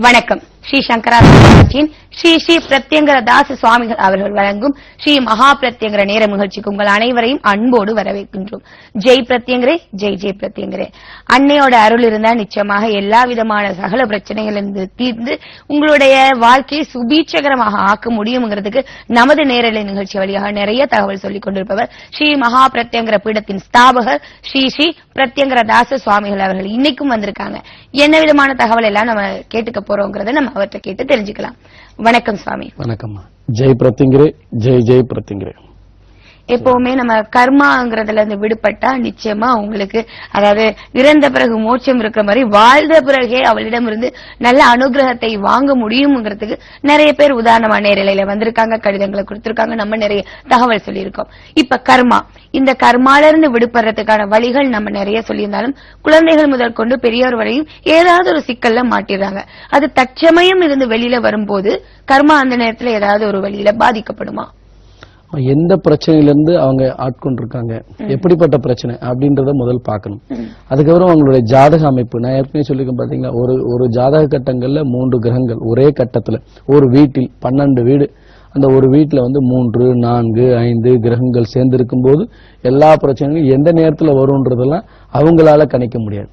வணக்கம். ஸ்ரீ சங்கரா ஸ்ரீ ஸ்ரீ பிரத்யங்கர தாச சுவாமிகள் அவர்கள் வழங்கும் ஸ்ரீ மகா பிரத்யங்கர நேர நிகழ்ச்சிக்கு உங்கள் அனைவரையும் அன்போடு வரவேற்கின்றோம். ஜெய் பிரத்யங்கரே, ஜெய் ஜெய் பிரத்யங்கரே. அன்னையோட அருள் இருந்தால் நிச்சயமாக எல்லா விதமான சகல பிரச்சனைகளிலிருந்து தீர்ந்து உங்களுடைய வாழ்க்கையை சுபீட்சகரமாக ஆக்க முடியுங்கிறதுக்கு நமது நேரலை நிகழ்ச்சி வழியாக நிறைய தகவல் சொல்லிக் கொண்டிருப்பவர் ஸ்ரீ மகா பிரத்யங்கர பீடத்தின் ஸ்தாபகர் ஸ்ரீ ஸ்ரீ பிரத்யங்கர தாச சுவாமிகள் அவர்கள் இன்னைக்கும் வந்திருக்காங்க. என்ன விதமான தகவல் எல்லாம் நம்ம கேட்டுக்க போறோங்கிறத நம்ம அவர்கிட்ட கேட்டு தெரிஞ்சுக்கலாம். வணக்கம் சுவாமி. வணக்கம். ஜெய் பிரத்யங்கரே, ஜெய் ஜெய் பிரத்யங்கரே. எப்பவுமே நம்ம கர்மாங்கிறதுல இருந்து விடுபட்டா நிச்சயமா உங்களுக்கு, அதாவது இறந்த பிறகு மோட்சம் இருக்கிற மாதிரி வாழ்ந்த பிறகே அவளிடம் இருந்து நல்ல அனுகிரகத்தை வாங்க முடியும்ங்கிறதுக்கு நிறைய பேர் உதாரணமா நேரலையில வந்திருக்காங்க, கடிதங்களை கொடுத்திருக்காங்க, நம்ம நிறைய தகவல் சொல்லியிருக்கோம். இப்ப கர்மா, இந்த கர்மால இருந்து விடுபடுறதுக்கான வழிகள் நம்ம நிறைய சொல்லியிருந்தாலும் குழந்தைகள் முதல் கொண்டு பெரியவர் வரையும் ஏதாவது ஒரு சிக்கல்ல மாட்டிடுறாங்க. அது தற்சமயம் இருந்து வெளியில வரும்போது கர்மா அந்த நேரத்துல ஏதாவது ஒரு வழியில பாதிக்கப்படுமா? எந்த பிரச்சனையிலிருந்து அவங்க ஆட்கொண்டிருக்காங்க, எப்படிப்பட்ட பிரச்சனை அப்படின்றத முதல் பார்க்கணும். அதுக்கப்புறம் அவங்களுடைய ஜாதக அமைப்பு, நான் ஏற்கனவே சொல்லிருக்கேன் பாத்தீங்களா, ஒரு ஜாதக கட்டங்கள்ல 3 கிரகங்கள் ஒரே கட்டத்துல ஒரு வீட்டில் 12 வீடு, அந்த ஒரு வீட்டுல 3, 4, 5 கிரகங்கள் சேர்ந்து இருக்கும் போது எல்லா பிரச்சனைகளும் எந்த நேரத்துல வரும்ன்றதெல்லாம் அவங்களால கணிக்க முடியாது.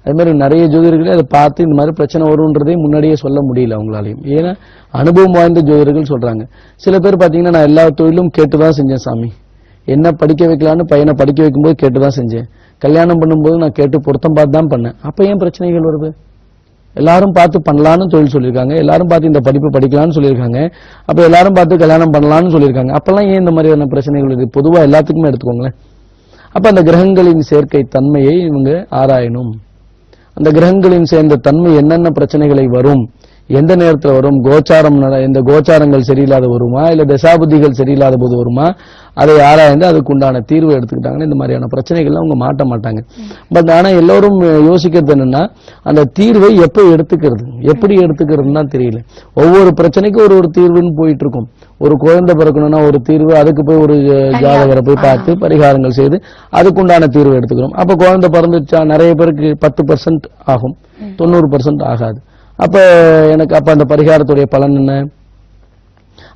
அது மாதிரி நிறைய ஜோதிடர்களே அதை பார்த்து இந்த மாதிரி பிரச்சனை வரும்ன்றதையும் முன்னாடியே சொல்ல முடியல அவங்களாலையும். ஏன்னா அனுபவம் வாய்ந்த ஜோதிடர்கள் சொல்றாங்க. சில பேர் பாத்தீங்கன்னா, நான் எல்லா தொழிலும் கேட்டுதான் செஞ்சேன் சாமி, என்ன படிக்க வைக்கலான்னு பையனை படிக்க வைக்கும்போது கேட்டுதான் செஞ்சேன், கல்யாணம் பண்ணும்போது நான் கேட்டு பொருத்தம் பார்த்து தான் பண்ணேன், அப்ப ஏன் பிரச்சனைகள் வருது? எல்லாரும் பார்த்து பண்ணலான்னு தொழில் சொல்லியிருக்காங்க, எல்லாரும் பார்த்து இந்த படிப்பு படிக்கலாம்னு சொல்லியிருக்காங்க, அப்ப எல்லாரும் பார்த்து கல்யாணம் பண்ணலாம்னு சொல்லியிருக்காங்க, அப்பெல்லாம் ஏன் இந்த மாதிரியான பிரச்சனைகள் இருக்கு? பொதுவா எல்லாத்துக்குமே எடுத்துக்கோங்களேன். அப்ப அந்த கிரகங்களின் சேர்க்கை தன்மையை இவங்க ஆராயணும். அந்த கிரகங்களின் சேர்ந்த தன்மை என்னென்ன பிரச்சனைகளை வரும், எந்த நேரத்தில் வரும், கோச்சாரம் இந்த கோச்சாரங்கள் சரியில்லாத வருமா, இல்ல தசாபுத்திகள் சரியில்லாத போது வருமா, அதை ஆராய்ந்து அதுக்கு உண்டான தீர்வு எடுத்துக்கிட்டாங்கன்னா இந்த மாதிரியான பிரச்சனைகள்லாம் அவங்க மாட்ட மாட்டாங்க. பட் ஆனா எல்லோரும் யோசிக்கிறது என்னன்னா, அந்த தீர்வை எப்ப எடுத்துக்கிறது, எப்படி எடுத்துக்கிறதுன்னு தான் தெரியல. ஒவ்வொரு பிரச்சனைக்கும் ஒரு தீர்வுன்னு போயிட்டு இருக்கும். ஒரு குழந்தை பிறக்கணும்னா ஒரு தீர்வு, அதுக்கு போய் ஒரு ஜாதகரை போய் பார்த்து பரிகாரங்கள் செய்து அதுக்குண்டான தீர்வு எடுத்துக்கிறோம். அப்ப குழந்தை பிறந்துச்சா நிறைய பேருக்கு 10% ஆகும், 90% ஆகாது. அப்ப எனக்கு அந்த பரிகாரத்துடைய பலன் என்ன?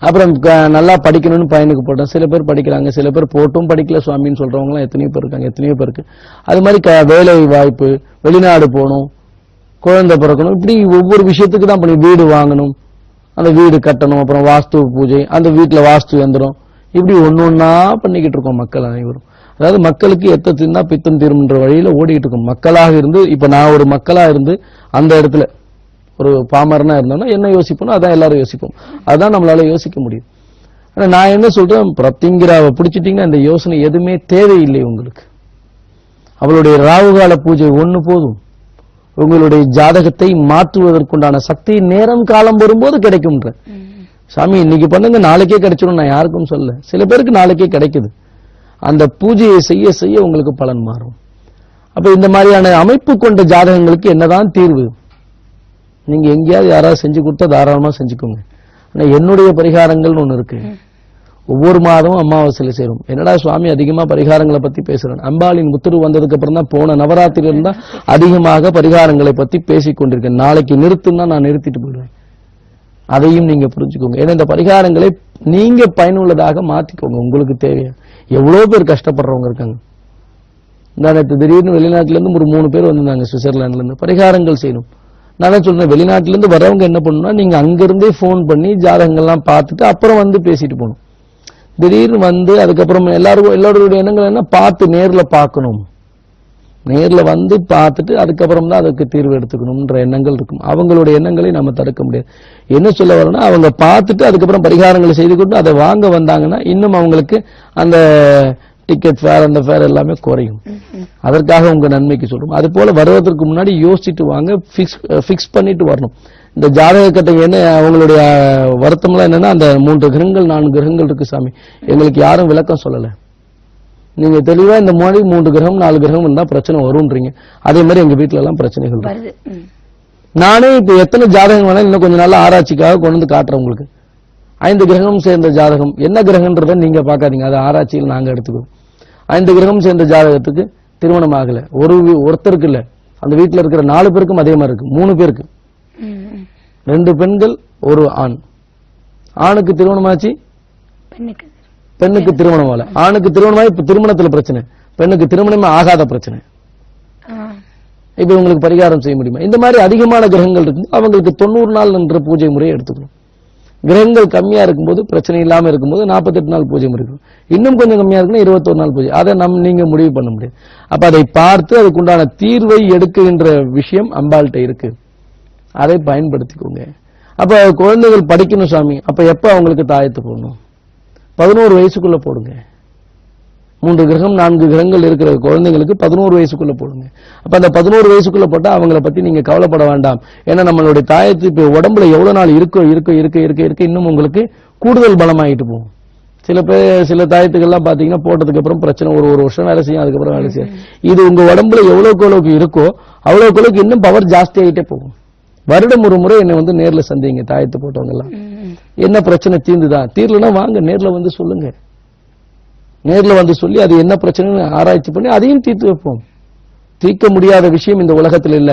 அப்புறம் நல்லா படிக்கணும்னு பையனுக்கு போட்டேன், சில பேர் படிக்கிறாங்க, சில பேர் போட்டும் படிக்கல சுவாமின்னு சொல்றவங்க எல்லாம் எத்தனையோ பேர் இருக்காங்க, எத்தனையோ பேருக்கு. அது மாதிரி வேலை வாய்ப்பு, வெளிநாடு போகணும், குழந்தை பிறக்கணும், இப்படி ஒவ்வொரு விஷயத்துக்கு தான் பண்ணி, வீடு வாங்கணும், அந்த வீடு கட்டணும், அப்புறம் வாஸ்து பூஜை, அந்த வீட்டுல வாஸ்து எந்திரம், இப்படி ஒன்னொன்னா பண்ணிக்கிட்டு இருக்கோம் மக்கள் அனைவரும். அதாவது மக்களுக்கு எத்த தின்னா பித்தம் தீரும்ன்ற வழியில ஓடிக்கிட்டு இருக்கோம். மக்களாக இருந்து, இப்ப நான் ஒரு மக்களா இருந்து அந்த இடத்துல ஒரு பாமரனா இருந்தோம்னா என்ன யோசிப்போம், அதான் எல்லாரும் யோசிப்போம், அதான் நம்மளால யோசிக்க முடியும். ஆனா நான் என்ன சொல்றேன், பிரத்யங்கராவை பிடிச்சிட்டீங்கன்னா இந்த யோசனை எதுவுமே தேவையில்லை உங்களுக்கு. அவளுடைய ராகுகால பூஜை ஒண்ணு போதும், உங்களுடைய ஜாதகத்தை மாற்றுவதற்குண்டான சக்தி நேரம் காலம் வரும்போது கிடைக்கும். சாமி இன்னைக்கு பண்ணுங்க நாளைக்கே கிடைச்சிடும் நான் யாருக்கும் சொல்ல, சில பேருக்கு நாளைக்கே கிடைக்குது. அந்த பூஜையை செய்ய செய்ய உங்களுக்கு பலன் மாறும். அப்ப இந்த மாதிரியான அமைப்பு கொண்ட ஜாதகங்களுக்கு என்னதான் தீர்வு? நீங்க எங்கேயாவது யாராவது செஞ்சு கொடுத்தா தாராளமா செஞ்சுக்கோங்க. ஆனா என்னுடைய பரிகாரங்கள்னு ஒண்ணு இருக்கு, ஒவ்வொரு மாதமும் அமாவாசையில சேரும். என்னடா சுவாமி அதிகமா பரிகாரங்களை பத்தி பேசுறேன், அம்பாளின் உத்தரவு வந்ததுக்கு அப்புறம் தான், போன நவராத்திரியில இருந்தா அதிகமாக பரிகாரங்களை பத்தி பேசிக் கொண்டிருக்கேன். நாளைக்கு நிறுத்துன்னா நான் நிறுத்திட்டு போயிடுவேன். அதையும் நீங்க புரிஞ்சுக்கோங்க. ஏன்னா இந்த பரிகாரங்களை நீங்க பயனுள்ளதாக மாத்திக்கோங்க. உங்களுக்கு தேவையா? எவ்வளவு பேர் கஷ்டப்படுறவங்க இருக்காங்க. இந்த திடீர்னு வெளிநாட்டுல இருந்து ஒரு 3 பேர் வந்திருந்தாங்க, சுவிட்சர்லாந்துல இருந்து. பரிகாரங்கள் செய்யணும். நான் சொல்றேன், வெளிநாட்டுல இருந்து வரவங்க என்ன பண்ணணும்னா, நீங்க அங்கிருந்தே போன் பண்ணி ஜாதகங்கள்லாம் பார்த்துட்டு அப்புறம் வந்து பேசிட்டு போகணும். திடீர்னு வந்து அதுக்கப்புறம் எல்லாருடைய எண்ணங்கள் என்ன, பார்த்து நேர்ல பார்க்கணும், நேர்ல வந்து பார்த்துட்டு அதுக்கப்புறம் தான் அதுக்கு தீர்வு எடுத்துக்கணும்ன்ற எண்ணங்கள் இருக்கும். அவங்களுடைய எண்ணங்களை நம்ம தடுக்க முடியாது. என்ன சொல்ல வரணும்னா, அவங்க பார்த்துட்டு அதுக்கப்புறம் பரிகாரங்களை செய்து கொண்டு அதை வாங்க வந்தாங்கன்னா இன்னும் அவங்களுக்கு அந்த டிக்கெட் ஃபேர், அந்த ஃபேர் எல்லாமே குறையும். அதற்காக உங்க நன்மைக்கு சொல்றோம். அது போல வருவதற்கு முன்னாடி யோசிச்சுட்டு வாங்க, பிக்ஸ் பண்ணிட்டு வரணும். இந்த ஜாதக கட்டம் என்ன அவங்களுடைய வருத்தம்லாம் என்னன்னா, அந்த 3 கிரகங்கள் 4 கிரகங்கள் இருக்கு சாமி, எங்களுக்கு யாரும் விளக்கம் சொல்லல. நீங்க தெளிவா இந்த மாதிரி 3 கிரகம் 4 கிரகம் இருந்தா பிரச்சனை வரும்ன்றீங்க. அதே மாதிரி எங்க வீட்டுல எல்லாம் பிரச்சனைகள் வருது. நானே இப்ப எத்தனை ஜாதகம் வேணா இன்னும் கொஞ்சம் நாள் ஆராய்ச்சிக்காக கொண்டு வந்து காட்டுறேன் உங்களுக்கு. 5 கிரகம் சேர்ந்த ஜாதகம் என்ன கிரகன்றத நீங்க பாக்காதீங்க, அது ஆராய்ச்சியில் நாங்க எடுத்துக்கிறோம். 5 கிரகம் சேர்ந்த ஜாதகத்துக்கு திருமணம் ஆகல, ஒருத்தருக்கு இல்ல, அந்த வீட்டுல இருக்கிற 4 பேருக்கும் அதே மாதிரி இருக்கு, 3 பேருக்கு 2 பெண்கள் ஒரு ஆண். ஆணுக்கு திருமணமாச்சு, பெண்ணுக்கு திருமணம் ஆகல. ஆணுக்கு திருமணமாயி இப்ப திருமணத்துல பிரச்சனை, பெண்ணுக்கு திருமணமே ஆகாத பிரச்சனை. இப்ப உங்களுக்கு பரிகாரம் செய்ய முடியுமா? இந்த மாதிரி அதிகமான கிரகங்கள் இருக்கு, அவங்களுக்கு 90 நாள் என்ற பூஜை முறையை எடுத்துக்கணும். கிரகங்கள் கம்மியா இருக்கும்போது, பிரச்சனை இல்லாம இருக்கும்போது 48 நாள் பூஜை முறை இருக்கும். இன்னும் கொஞ்சம் கம்மியா இருக்குன்னா 21 நாள் பூஜை. அதை நீங்க முடிவு பண்ண முடியாது. அப்ப அதை பார்த்து அதுக்குண்டான தீர்வை எடுக்கின்ற விஷயம் அம்பாள்கிட்ட இருக்கு, அதை பயன்படுத்திக்கோங்க. அப்ப குழந்தைகள் படிக்கணும் சாமி, அப்ப எப்ப அவங்களுக்கு தாயத்து போடணும்? 11 வயசுக்குள்ள போடுங்க. 3 கிரகம் 4 கிரகங்கள் இருக்கிற குழந்தைங்களுக்கு 11 வயசுக்குள்ள போடுங்க. அப்ப அந்த 11 வயசுக்குள்ள போட்டா அவங்கள பத்தி நீங்க கவலைப்பட வேண்டாம். ஏன்னா நம்மளுடைய தாயத்து இப்ப உடம்புல எவ்வளவு நாள் இருக்க இன்னும் உங்களுக்கு கூடுதல் பலமாயிட்டு போகும். சில தாயத்துக்கள்லாம் பாத்தீங்கன்னா போட்டதுக்கு அப்புறம் பிரச்சனை, ஒரு வருஷம் வேலை செய்யும், அதுக்கப்புறம் வேலை செய்யும். இது உங்க உடம்புல எவ்வளவுக்கு இருக்கோ அவ்வளவுக்கு இன்னும் பவர் ஜாஸ்தி ஆகிட்டே போகும். வருடம் ஒரு முறை என்னை வந்து நேர்ல சந்திங்க, தாயத்து போட்டவங்க எல்லாம். என்ன பிரச்சனை தீர்ந்துதான், தீர்லன்னா வாங்க நேர்ல வந்து சொல்லுங்க. நேர்ல வந்து சொல்லி அது என்ன பிரச்சனைன்னு ஆராய்ச்சி பண்ணி அதையும் தீர்த்து வைப்போம். தீர்க்க முடியாத விஷயம் இந்த உலகத்தில் இல்ல,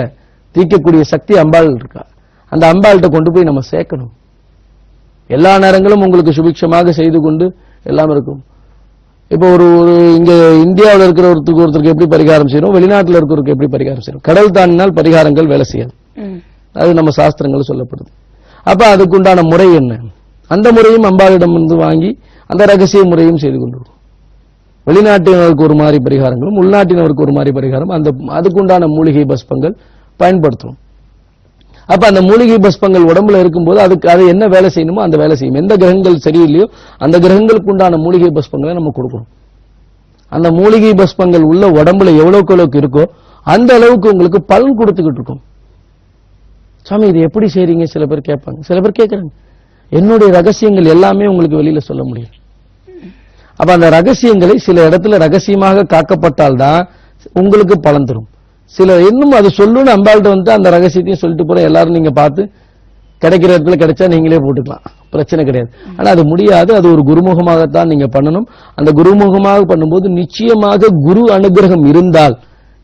தீர்க்கக்கூடிய சக்தி அம்பாள் இருக்கா. அந்த அம்பாள்கிட்ட கொண்டு போய் நம்ம சேர்க்கணும். எல்லா நேரங்களும் உங்களுக்கு சுபிக்ஷமாக செய்து கொண்டு எல்லாம் இருக்கும். இப்போ ஒரு இங்க இந்தியாவில் இருக்கிற ஒருத்தருக்கு எப்படி பரிகாரம் செய்யணும், வெளிநாட்டில் இருக்கிறவருக்கு எப்படி பரிகாரம் செய்யணும். கடல் தாண்டினால் பரிகாரங்கள் வேலை செய்யாது, அது நம்ம சாஸ்திரங்கள் சொல்லப்படுது. அப்ப அதுக்குண்டான முறை என்ன, அந்த முறையும் அம்பாளிடம் வந்து வாங்கி அந்த ரகசிய முறையும் செய்து கொண்டு வெளிநாட்டினருக்கு ஒரு மாதிரி பரிகாரங்களும் உள்நாட்டினருக்கு ஒரு மாதிரி பரிகாரம், அதுக்குண்டான மூலிகை பஸ்பங்கள் பயன்படுத்தணும். அப்ப அந்த மூலிகை பஸ்பங்கள் உடம்புல இருக்கும்போது அது என்ன வேலை செய்யணுமோ அந்த வேலை செய்யும். எந்த கிரகங்கள் சரியில்லையோ அந்த கிரகங்களுக்கு உண்டான மூலிகை பஸ்பங்களை நம்ம கொடுக்கணும். அந்த மூலிகை பஸ்பங்கள் உள்ள உடம்புல எவ்வளவுக்கு இருக்கோ அந்த அளவுக்கு உங்களுக்கு பலன் கொடுத்துக்கிட்டு இருக்கும். சாமி இது எப்படி செய்றீங்க சில பேர் கேட்பாங்க, சில பேர் கேட்கறாங்க. என்னுடைய ரகசியங்கள் எல்லாமே உங்களுக்கு வெளியில சொல்ல முடியும். அப்ப அந்த ரகசியங்களை சில இடத்துல ரகசியமாக காக்கப்பட்டால்தான் உங்களுக்கு பலன் தரும். சில இன்னும் அது சொல்லணும்னு அம்பாள்கிட்ட வந்து அந்த ரகசியத்தையும் சொல்லிட்டு போற எல்லாரும் நீங்க பார்த்து கிடைக்கிற இடத்துல கிடைச்சா நீங்களே போட்டுக்கலாம், பிரச்சனை கிடையாது. ஆனா அது முடியாது, அது ஒரு குருமுகமாகத்தான் நீங்க பண்ணணும். அந்த குருமுகமாக பண்ணும்போது நிச்சயமாக குரு அனுகிரகம் இருந்தால்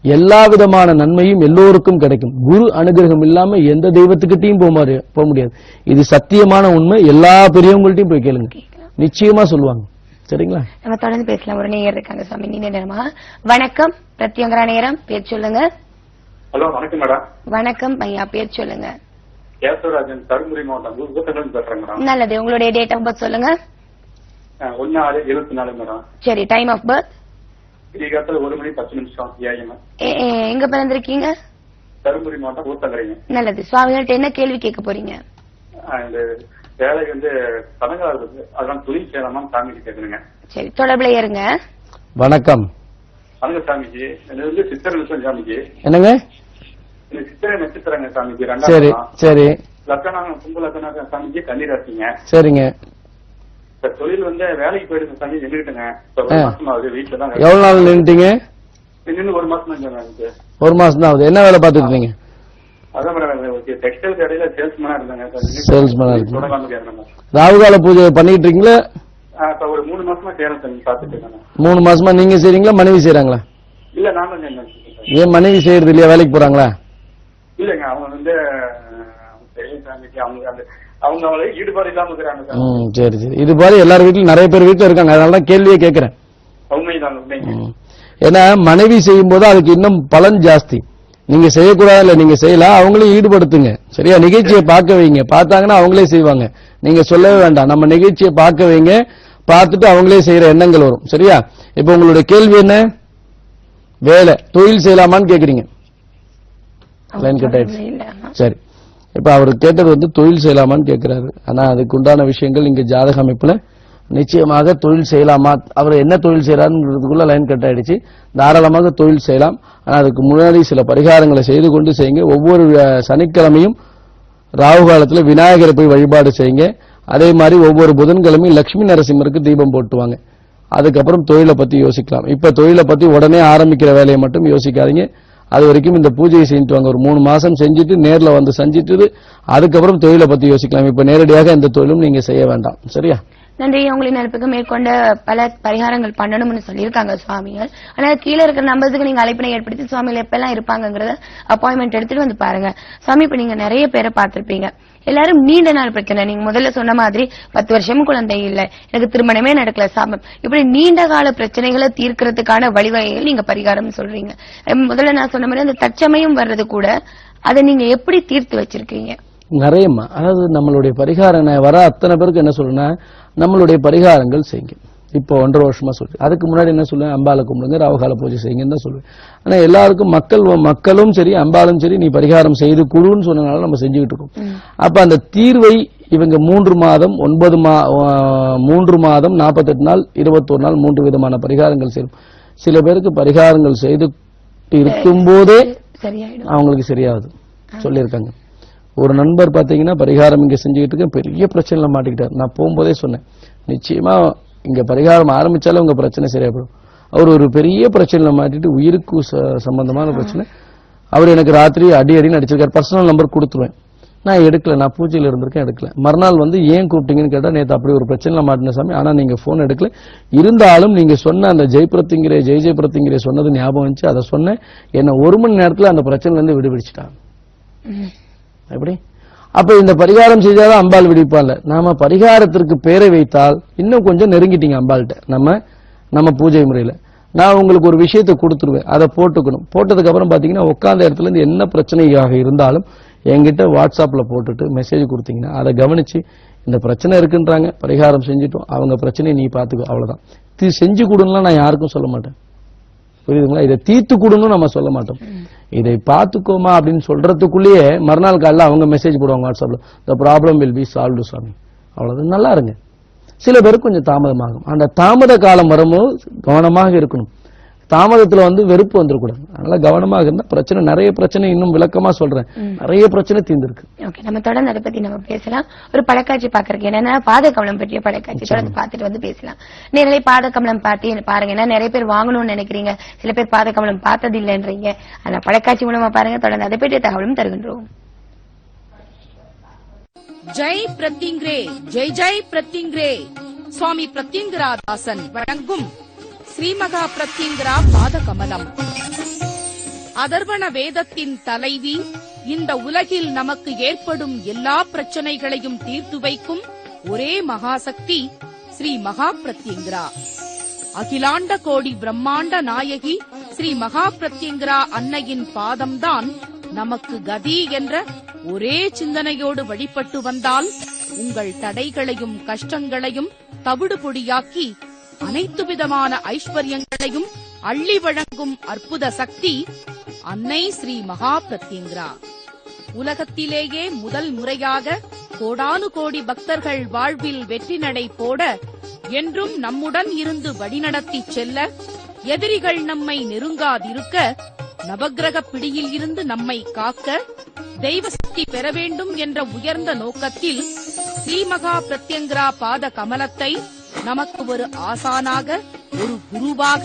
எல்லா விதமான நன்மையும் எல்லோருக்கும் கிடைக்கும். குரு அனுகிரகம் இல்லாம எந்த தெய்வத்துக்கிட்டையும் போக முடியாது. இது சத்தியமான உண்மை. எல்லா பெரியவங்கள்ட்டையும் போய் கேளுங்க, நிச்சயமா சொல்லுவாங்க. சரிங்களா? நம்ம தொடர்ந்து பேசலாம். ஒரு நேயர் இருக்காங்க சாமி, நீண்ட நேரமா. வணக்கம், பிரத்யங்கரா நேரம், பேர் சொல்லுங்க. ஹலோ, வணக்கம் மேடம். வணக்கம் ஐயா, பேர் சொல்லுங்க. கேசவராஜன், தருமபுரி மாவட்டம் ஊர்வத்திலிருந்து பேசுறேன் மேடம். நல்லது, உங்களுடைய டேட் ஆஃப் பர்த் சொல்லுங்க. 1/6/74 மேடம். சரி, டைம் ஆஃப் பர்த்? விடிகாலத்துல 1:10 AM. எங்க பிறந்திருக்கீங்க? தருமபுரி மாவட்டம் ஊர்த்தங்கரைங்க. நல்லது, சுவாமிகள்ட்ட என்ன கேள்வி கேட்க போறீங்க? இந்த வேலை வந்து பணங்களா இருக்கு, அதான் தொழில் செய்யலாமான்னு சாமிக்கு கேட்குறேங்க. சரி, தொடர்புல இருங்க. வணக்கம். வணக்கம் சாமிஜி, இது வந்து சித்திரை நட்சத்திரம் சாமிஜி. என்னங்க? இது சித்திரை நட்சத்திரங்க சாமிஜி. சரி சரி. லக்கணம் கும்ப லக்கணம் சாமிஜி, கன்னிராசிங்க. சரிங்க. தொழில் வந்து வேலைக்கு போயிடுங்க சாமி, நின்றுட்டுங்க. 1 மாசம் ஆகுது, வீட்டுல தான். எவ்வளவு நாள் நின்றுட்டீங்க? நின்று 1 மாசம் தான். 1 மாசம் தான் ஆகுது. என்ன வேலை பார்த்துட்டு இருக்கீங்க? அதான் மேடம், டெக்ஸ்டைல் கடையில சேல்ஸ்மேனா இருந்தாங்க. சேல்ஸ்மேனா இருக்கு. ராகுகால பூஜை பண்ணிட்டு இருக்கீங்களா? ஒரு 3 மாசமா சேலம் பாத்துட்டு இருக்காங்க. 3 மாசமா நீங்க செய்றீங்களா, மனைவி செய்றாங்களா? இல்ல, நான் தான். ஏன் மனைவி செய்யறது இல்லையா, வேலைக்கு போறாங்களா? இல்லங்க, அவங்க வந்து அவங்க அவங்கள ஈடுபாடு இல்லாம இருக்கிறாங்க. சரி சரி. இது மாதிரி எல்லார் வீட்லயும் நிறைய பேர் வீட்டுல இருக்காங்க, அதனாலதான் கேள்வியே கேட்கிறேன். ஏன்னா மனைவி செய்யும் போது அதுக்கு இன்னும் பலன் ஜாஸ்தி. நீங்க செய்யக்கூடாது இல்ல, நீங்க செய்யலாம், அவங்களையும் ஈடுபடுத்துங்க. சரியா? நிகழ்ச்சியை பார்க்க வைங்க, பார்த்தாங்கன்னா அவங்களே செய்வாங்க. நீங்க சொல்லவே வேண்டாம், நம்ம நிகழ்ச்சியை பார்க்க வைங்க, பார்த்துட்டு அவங்களே செய்யற எண்ணங்கள் வரும். சரியா? இப்ப உங்களுடைய கேள்வி என்ன? வேலை தொழில் செய்யலாமான்னு கேக்குறீங்க. சரி, இப்ப அவர் கேட்டது வந்து தொழில் செய்யலாமான்னு கேட்கிறாரு. ஆனா அதுக்கு உண்டான விஷயங்கள் இங்க ஜாதக அமைப்புல நிச்சயமாக தொழில் செய்யலாமா, அவர் என்ன தொழில் செய்யறாருன்றதுக்குள்ள லைன் கட் ஆயிடுச்சு. தாராளமாக தொழில் செய்யலாம். ஆனா அதுக்கு முன்னாடி சில பரிகாரங்களை செய்து கொண்டு செய்யுங்க. ஒவ்வொரு சனிக்கிழமையும் ராகு காலத்துல விநாயகரை போய் வழிபாடு செய்யுங்க. அதே மாதிரி ஒவ்வொரு புதன்கிழமையும் லட்சுமி நரசிம்மருக்கு தீபம் போட்டுவாங்க. அதுக்கப்புறம் தொழிலை பத்தி யோசிக்கலாம். இப்ப தொழிலை பத்தி உடனே ஆரம்பிக்கிற வேலையை மட்டும் யோசிக்காதீங்க. அது வரைக்கும் இந்த பூஜையை செஞ்சுட்டு வாங்க. ஒரு 3 மாசம் செஞ்சுட்டு நேர்ல வந்து செஞ்சுட்டு அதுக்கப்புறம் தொழிலை பத்தி யோசிக்கலாம். இப்ப நேரடியாக எந்த தொழிலும் நீங்க செய்ய வேண்டாம். சரியா? நன்றி. உங்களின் அழைப்புக்கு மேற்கொண்ட பல பரிகாரங்கள் பண்ணணும்னு சொல்லியிருக்காங்க சுவாமிகள். ஆனா கீழே இருக்கிற நம்பருக்கு நீங்க அழைப்பினை ஏற்படுத்தி சுவாமிகள் எப்பெல்லாம் இருப்பாங்கிறத அப்பாயின்மெண்ட் எடுத்துட்டு வந்து பாருங்க. சுவாமி, இப்ப நீங்க நிறைய பேரை பார்த்திருப்பீங்க. எல்லாரும் நீண்ட நாள் பிரச்சனை. நீங்க முதல்ல சொன்ன மாதிரி 10 வருஷம் குழந்தை இல்ல, எனக்கு திருமணமே நடக்கல, சாபம், இப்படி நீண்ட கால பிரச்சனைகளை தீர்க்கிறதுக்கான வழிவகைகள் நீங்க பரிகாரம் சொல்றீங்க. முதல்ல நான் சொன்ன மாதிரி அந்த தற்சமயம் வர்றது கூட அதை நீங்க எப்படி தீர்த்து வச்சிருக்கீங்க? நிறையம்மா. அதாவது நம்மளுடைய பரிகாரம் வர அத்தனை பேருக்கு என்ன சொல்றேன்னா, நம்மளுடைய பரிகாரங்கள் செய்யுங்க. இப்போ 1.5 வருஷமா சொல்றேன். அதுக்கு முன்னாடி என்ன சொல்லுவேன், அம்பாளை கும்பிடுங்க, ராவகால பூஜை செய்யுங்கன்னு தான் சொல்லுவேன். ஆனா எல்லாருக்கும் மக்களும் சரி அம்பாலும் சரி நீ பரிகாரம் செய்து குழுன்னு சொன்னனால நம்ம செஞ்சுக்கிட்டு இருக்கோம். அப்ப அந்த தீர்வை இவங்க 3 மாதம் 3 மாதம் 48 நாள் 21 நாள் 3 விதமான பரிகாரங்கள் செய்யும். சில பேருக்கு பரிகாரங்கள் செய்து இருக்கும் போதே அவங்களுக்கு சரியாகுது சொல்லியிருக்காங்க. ஒரு நண்பர் பாத்தீங்கன்னா பரிகாரம் இங்க செஞ்சுக்கிட்டு இருக்க பெரிய பிரச்சனைல மாட்டிக்கிட்டார். நான் போகும்போதே சொன்னேன், நிச்சயமா இங்க பரிகாரம் ஆரம்பிச்சாலும் உங்க பிரச்சனை சரியாயிடும். அவர் ஒரு பெரிய பிரச்சனைல மாட்டிட்டு உயிருக்கு சம்பந்தமான பிரச்சனை. அவர் எனக்கு ராத்திரி அடின்னு அடிச்சிருக்காரு. பர்சனல் நம்பர் கொடுத்துருவேன். நான் எடுக்கல, நான் பூஜையில இருந்திருக்கேன், எடுக்கல. மறுநாள் வந்து ஏன் கூப்பிட்டீங்கன்னு கேட்டா, நேற்று அப்படி ஒரு பிரச்சனைல மாட்டின சாமி, ஆனா நீங்க போன் எடுக்கல, இருந்தாலும் நீங்க சொன்ன அந்த ஜெயபிரத்திங்கிரே ஜெயபிரத்திங்கிரே சொன்னது ஞாபகம் வந்துச்சு, அதை சொன்னேன். என்ன 1 மணி நேரத்துல அந்த பிரச்சனைல இருந்து விடுவிச்சுட்டாங்க. எப்படி? அப்ப இந்த பரிகாரம் செய்தாதான் அம்பாள் விடுவிப்பால. நாம பரிகாரத்திற்கு பேரை வைத்தால் இன்னும் கொஞ்சம் நெருங்கிட்டீங்க அம்பாள்கிட்ட. நம்ம பூஜை முறையில நான் உங்களுக்கு ஒரு விஷயத்தை கொடுத்துருவேன், அதை போட்டுக்கணும். போட்டதுக்கு அப்புறம் பாத்தீங்கன்னா உட்கார்ந்த இடத்துல இருந்து என்ன பிரச்சனையாக இருந்தாலும் என்கிட்ட வாட்ஸ்அப்ல போட்டுட்டு மெசேஜ் கொடுத்தீங்கன்னா அதை கவனிச்சு இந்த பிரச்சனை இருக்குன்றாங்க, பரிகாரம் செஞ்சுட்டோம், அவங்க பிரச்சனையை நீ பாத்துக்கோ, அவ்வளவுதான். செஞ்சு கொடுன்னா நான் யாருக்கும் சொல்ல மாட்டேன், புரியுதுங்களா? இதை தீர்த்து கொடுன்னு நம்ம சொல்ல மாட்டோம். இதை பாத்துக்கோமா அப்படின்னு சொல்றதுக்குள்ளேயே மறுநாள் காலையில் அவங்க மெசேஜ் போடுவாங்க வாட்ஸ்அப்ல, the problem will be solved சாமி, அவ்வளவுதான். நல்லா இருங்க. சில பேருக்கு கொஞ்சம் தாமதமாகும். அந்த தாமத காலம் வரும்போது கவனமாக இருக்கணும். தாமதத்துல வந்து வெறுப்பு வந்துடக்கூடாது. அதனால கவனமாக இருந்தா பிரச்சனை, நிறைய பிரச்சனை இன்னும் விளக்கமா சொல்றேன், நிறைய பிரச்சனை தீர்ந்திருக்கு. ஓகே, நம்ம தொடர்ந்து அதை பத்தி நம்ம பேசலாம். ஒரு படக்காட்சி பாக்குறதுக்கு என்னன்னா பாதகமலம் பற்றிய படக்காட்சி தொடர்ந்து பார்த்துட்டு வந்து பேசலாம். நேரலை பாதகமலம் பார்த்து பாருங்க. ஏன்னா நிறைய பேர் வாங்கணும்னு நினைக்கிறீங்க, சில பேர் பாதகமலம் பார்த்தது இல்லைன்றீங்க. ஆனா படக்காட்சி மூலமா பாருங்க. தொடர்ந்து அதை பற்றிய தகவலும் தருகின்றோம். ஜெய் பிரத்யங்கிரே, ஜெய் ஜெய் பிரத்யங்கிரே. சுவாமி பிரத்யங்கிரா தாசன் வழங்கும் ஸ்ரீமகா பிரத்யங்கிரா பாதகமலம். அதர்வண வேதத்தின் தலைவி, இந்த உலகில் நமக்கு ஏற்படும் எல்லா பிரச்சனைகளையும் தீர்த்து வைக்கும் ஒரே மகாசக்தி ஸ்ரீ மகா பிரத்யங்கிரா. அகிலாண்ட கோடி பிரம்மாண்ட நாயகி ஸ்ரீ மகா பிரத்யங்கிரா அன்னையின் பாதம்தான் நமக்கு கதி என்ற ஒரே சிந்தனையோடு வழிபட்டு வந்தால் உங்கள் தடைகளையும் கஷ்டங்களையும் தவிடு பொடியாக்கி அனைத்து விதமான ஐஸ்வர்யங்களையும் அள்ளி வழங்கும் அற்புத சக்தி அன்னை ஸ்ரீ மகா பிரத்யங்கிரா. உலகத்திலேயே முதல் முறையாக கோடானு கோடி பக்தர்கள் வாழ்வில் வெற்றி நடை போட, என்றும் நம்முடன் இருந்து வழிநடத்தி செல்ல, எதிரிகள் நம்மை நெருங்காதிருக்க, நவக்கிரக பிடியில் இருந்து நம்மை காக்க, தெய்வ சக்தி பெற வேண்டும் என்ற உயர்ந்த நோக்கத்தில் ஸ்ரீமகா பிரத்யங்கிரா பாத கமலத்தை நமக்கு ஒரு ஆசானாக, ஒரு குருவாக,